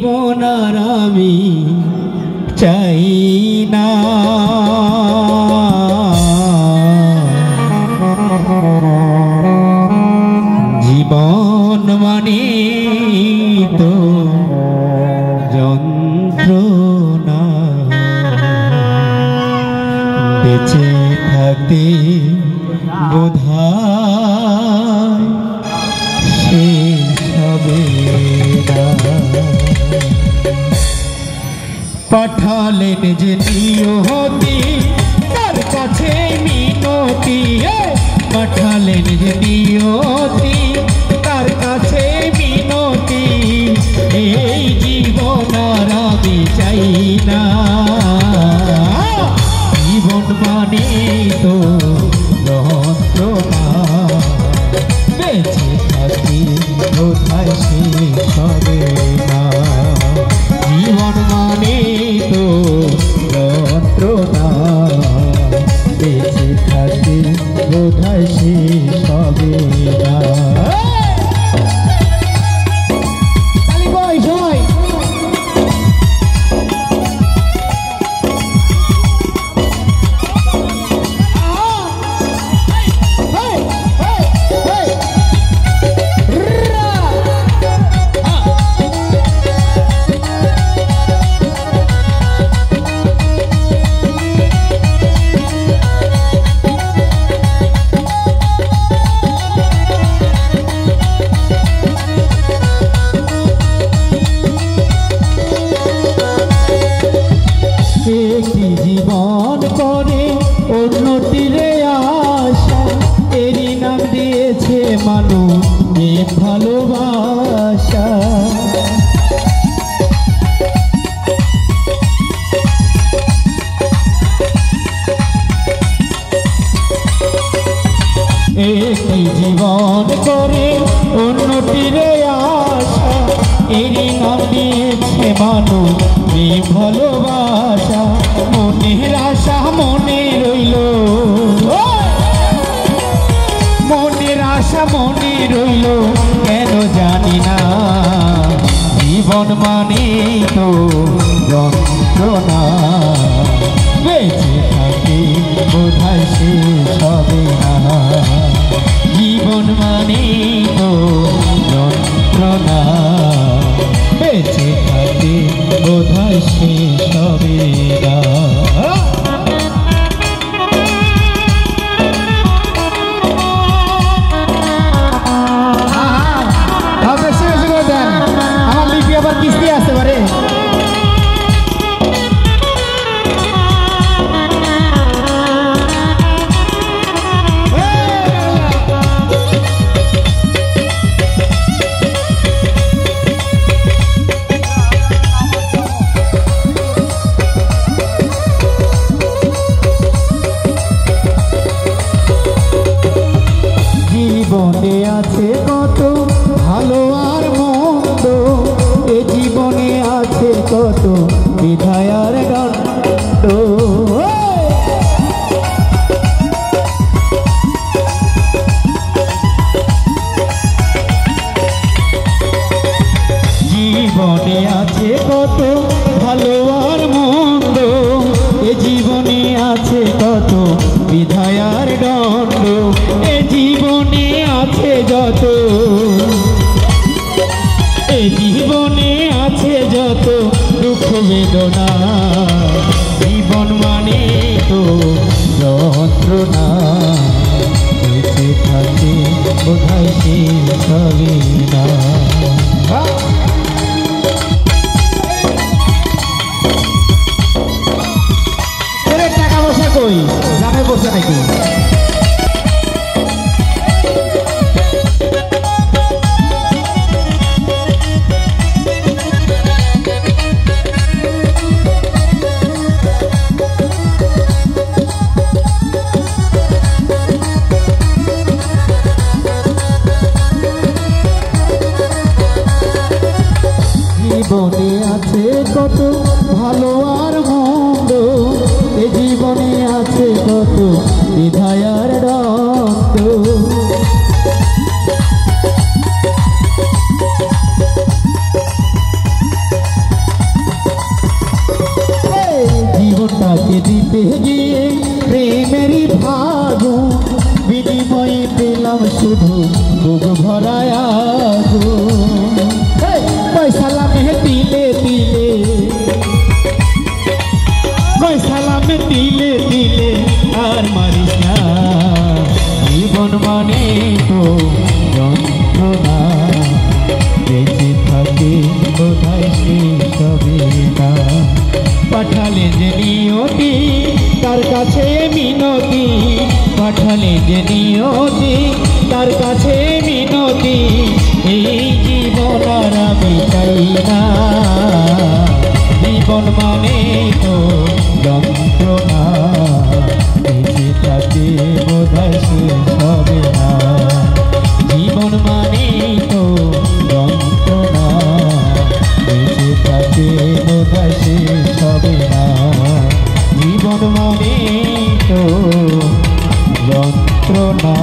জীবন আর আমি চাই না। জীবন মানে তো যন্ত্রণা, বেঁচে থাকতে বোধহয় শেষ হবে না। পাঠালেন যে নিয়তি তার কাছে মিনতি, পাঠালেন যে নিয়তি তার কাছে মিনতি, এই জীবন আর আমি চাই না। জীবন মানে তো যন্ত্রণা, বেঁচে থাকি কোথায় শেষ হবে না। জীবন মানে তো যন্ত্রণা, বেঁচে থাকি কোথায় শেষ হবে না। জীবন করে অন্যটিরে আশা, এরই নাম দিয়েছে মানুষ ভালোবাসা। একই জীবন করে অন্যটিরে আশা, এরই নাম দিয়েছে মানুষ ভালোবাসা। মনের আশা মনে রইল, মনের আশা মনে রইল কেন জানি না। জীবন মানে তো যন্ত্রণা, বেঁচে থাকি বোধহয় শেষ হবে না। জীবন মানে তো যন্ত্রণা, বেঁচে থাকি বোধহয় শেষ হবে না। আমার লিপি আবার কিস্তি আসতে পারে। জীবনে আছে কত ভালো আর মন্দ, এ জীবনে আছে কত বিধায় আর দণ্ড। জীবনে আছে কত ভালো আর মন্দ, এ জীবনে আছে কত বিধায় আর দণ্ড। এ জীবনে আছে যত, এ জীবনে আছে যত দুঃখ বেদনা। জীবন মানে তো যন্ত্রণা, বেঁচে থাকে বোধহয় শেষ হবে না। টাকা পয়সা কই জানে বসে নাকি? জীবনে আছে কত ভালো আর মন্দ, এ জীবনে আছে কত বিধায় আর দণ্ড। কাছে গিয়ে প্রেমেরই ভাগুন বিনিময়ে পেলাম শুধু বুক ভরায় আগুন। সালামে তিলে তিলে সালামে তিলে তিলে আর মারিস না জীবন মানে তো যন্ত্রণা বেঁচে থাকে বোধহয় শেষ হবে না। পাঠালে যে নিয়তি তার কাছে মিনতি পাঠালে যে নিয়তি তার কাছে মিনতি এই জীবন আর আমি চাই না জীবন মানে তো যন্ত্রণা বেঁচে থাকে বোধহয় শেষ হবে না জীবন মানে তো যন্ত্রণা বেঁচে থাকে বোধহয় শেষ হবে না জীবন মানে তো যন্ত্রণা।